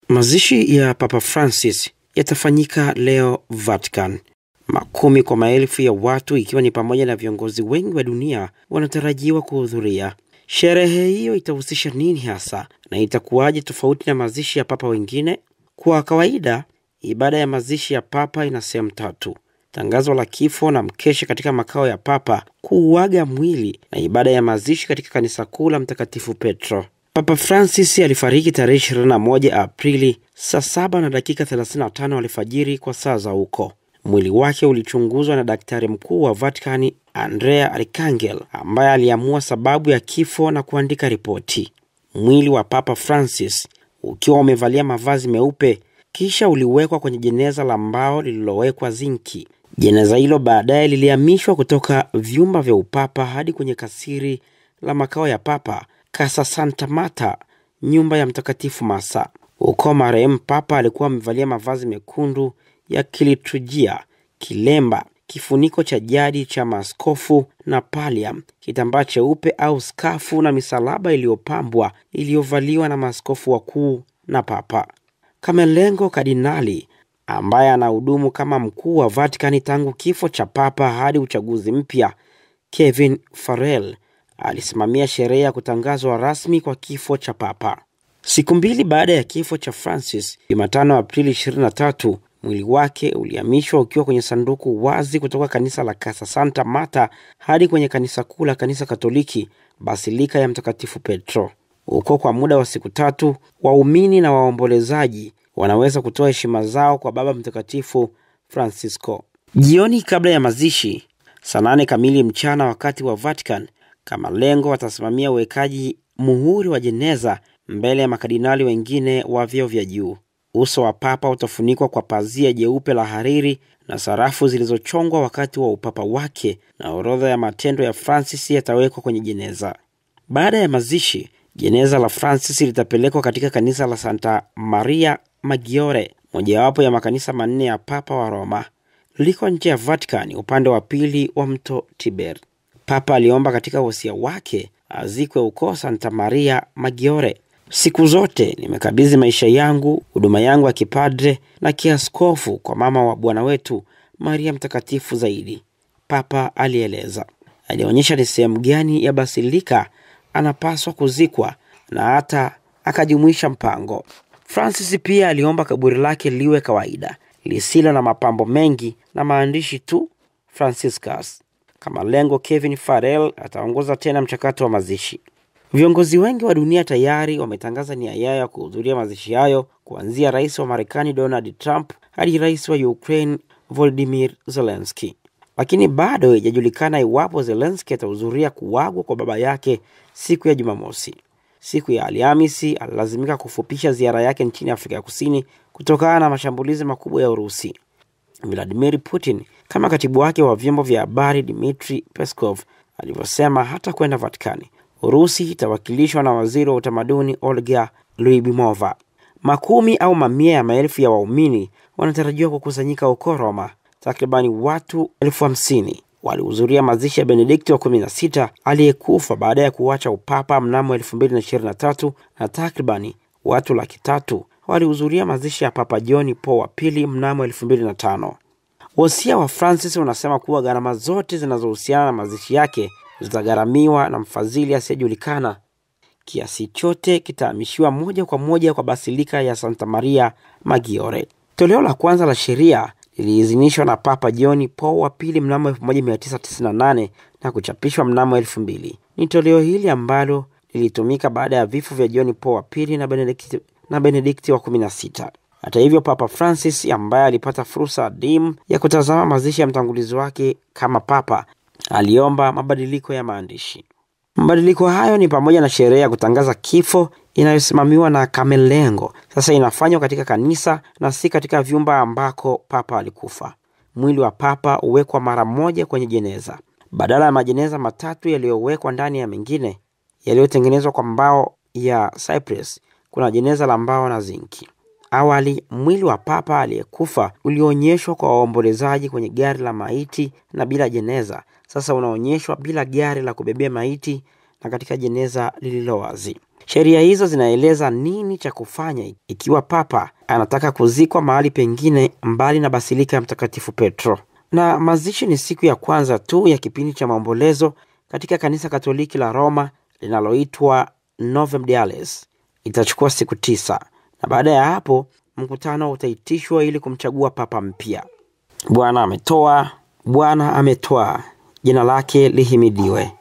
Mazishi ya Papa Francis yatafanyika leo Vatican. Makumi kwa maelfu ya watu ikiwa ni pamoja na viongozi wengi wa dunia wanatarajiwa kuhudhuria. Sherehe hiyo itahusisha nini hasa na itakuwaje tofauti na mazishi ya papa wengine? Kwa kawaida, ibada ya mazishi ya papa ina sehemu tatu: tangazo la kifo na mkesha katika makao ya papa, kuuaga mwili, na ibada ya mazishi katika kanisa kuu la Mtakatifu Petro. Papa Francis alifariki tarehe 21 Aprili saa 7:35 alfajiri kwa saa za huko. Mwili wake ulichunguzwa na daktari mkuu wa Vatican Andrea Arcangel, ambaye aliamua sababu ya kifo na kuandika ripoti. Mwili wa Papa Francis ukiwa umevalia mavazi meupe kisha uliwekwa kwenye jeneza la mbao lililowekwa zinki. Jeneza hilo baadaye lilihamishwa kutoka vyumba vya upapa hadi kwenye kasiri la makao ya papa, Casa Santa Marta, nyumba ya Mtakatifu Masa. Huko marehemu papa alikuwa amevalia mavazi mekundu ya kiliturujia, kilemba, kifuniko cha jadi cha maaskofu na pallium, kitambaa cheupe au skafu na misalaba iliyopambwa iliyovaliwa na maaskofu wakuu na papa. Camerlengo Kardinali, ambaye anahudumu kama mkuu wa Vatican tangu kifo cha papa hadi uchaguzi mpya, Kevin Farrell, alisimamia sherehe ya kutangazwa rasmi kwa kifo cha papa. Siku mbili baada ya kifo cha Francis, Jumatano Aprili 23, mwili wake ulihamishwa ukiwa kwenye sanduku wazi kutoka kanisa la Casa Santa Marta hadi kwenye kanisa kuu la Kanisa Katoliki, Basilika ya Mtakatifu Petro. Huko kwa muda wa siku 3, waumini na waombolezaji wanaweza kutoa heshima zao kwa Baba Mtakatifu Francisco. Jioni kabla ya mazishi, saa 8 kamili mchana wakati wa Vatican, Camerlengo watasimamia uwekaji muhuri wa jeneza mbele ya makardinali wengine wa vyeo vya juu. Uso wa papa utafunikwa kwa pazia jeupe la hariri na sarafu zilizochongwa wakati wa upapa wake, na orodha ya matendo ya Francis yatawekwa kwenye jeneza. Baada ya mazishi, jeneza la Francis litapelekwa katika kanisa la Santa Maria Maggiore, mojawapo ya makanisa manne ya papa wa Roma. Liko nje ya Vatican upande wa pili wa mto Tiber. Papa aliomba katika wosia wake azikwe huko Santa Maria Maggiore. Siku zote nimekabidhi maisha yangu, huduma yangu ya kipadre na kiaskofu kwa mama wa Bwana wetu Maria Mtakatifu zaidi, Papa alieleza. Alionyesha ni sehemu gani ya basilika anapaswa kuzikwa na hata akajumuisha mpango. Francis pia aliomba kaburi lake liwe kawaida, lisilo na mapambo mengi na maandishi tu Franciscus. Camerlengo Kevin Farrell ataongoza tena mchakato wa mazishi. Viongozi wengi wa dunia tayari wametangaza nia yao ya kuhudhuria mazishi hayo, kuanzia rais wa Marekani Donald Trump hadi rais wa Ukraine Volodymyr Zelensky. Lakini bado haijajulikana iwapo Zelensky atahudhuria kuagwa kwa baba yake siku ya Jumamosi. Siku ya Alhamisi alilazimika kufupisha ziara yake nchini Afrika Kusini kutokana na mashambulizi makubwa ya Urusi. Vladimir Putin, kama katibu wake wa vyombo vya habari Dmitry Peskov, alivyosema hata kwenda Vatikani. Urusi itawakilishwa na waziri wa utamaduni Olga Lyubimova. Makumi au mamia ya maelfu ya waumini wanatarajiwa kukusanyika huko Roma. Takribani watu 50,000 walihudhuria mazishi ya Benedikto wa 16 aliyekufa baada ya kuacha upapa mnamo 2023, na takribani watu 300,000 walihudhuria mazishi ya Papa John Paul wa pili mnamo 2005. Wosia wa Francis unasema kuwa gharama zote zinazohusiana na mazishi yake zitagharamiwa na mfadhili asiyejulikana. Kiasi chote kitahamishiwa moja kwa moja kwa Basilika ya Santa Maria Maggiore. Toleo la kwanza la sheria liliidhinishwa na Papa John Paul wa pili mnamo 1998 na kuchapishwa mnamo 2000. Ni toleo hili ambalo lilitumika baada ya vifo vya John Paul wa pili na Benedikti wa 16. Hata hivyo, Papa Francis, ambaye alipata fursa adimu ya kutazama mazishi ya mtangulizi wake kama papa, aliomba mabadiliko ya maandishi. Mabadiliko hayo ni pamoja na sherehe ya kutangaza kifo inayosimamiwa na Camerlengo sasa inafanywa katika kanisa na si katika vyumba ambako papa alikufa. Mwili wa papa uwekwa mara moja kwenye jeneza, badala ya majeneza matatu yaliyowekwa ndani ya mengine yaliyotengenezwa kwa mbao ya cypress. Kuna jeneza la mbao na zinki. Awali, mwili wa papa aliyekufa ulionyeshwa kwa waombolezaji kwenye gari la maiti na bila jeneza. Sasa unaonyeshwa bila gari la kubebea maiti na katika jeneza lililowazi. Sheria hizo zinaeleza nini cha kufanya ikiwa papa anataka kuzikwa mahali pengine mbali na Basilika ya Mtakatifu Petro. Na mazishi ni siku ya kwanza tu ya kipindi cha maombolezo katika kanisa Katoliki la Roma linaloitwa Novem Dies. Itachukua siku 9 na baada ya hapo mkutano utaitishwa ili kumchagua papa mpya. Bwana ametoa, Bwana ametwaa, jina lake lihimidiwe.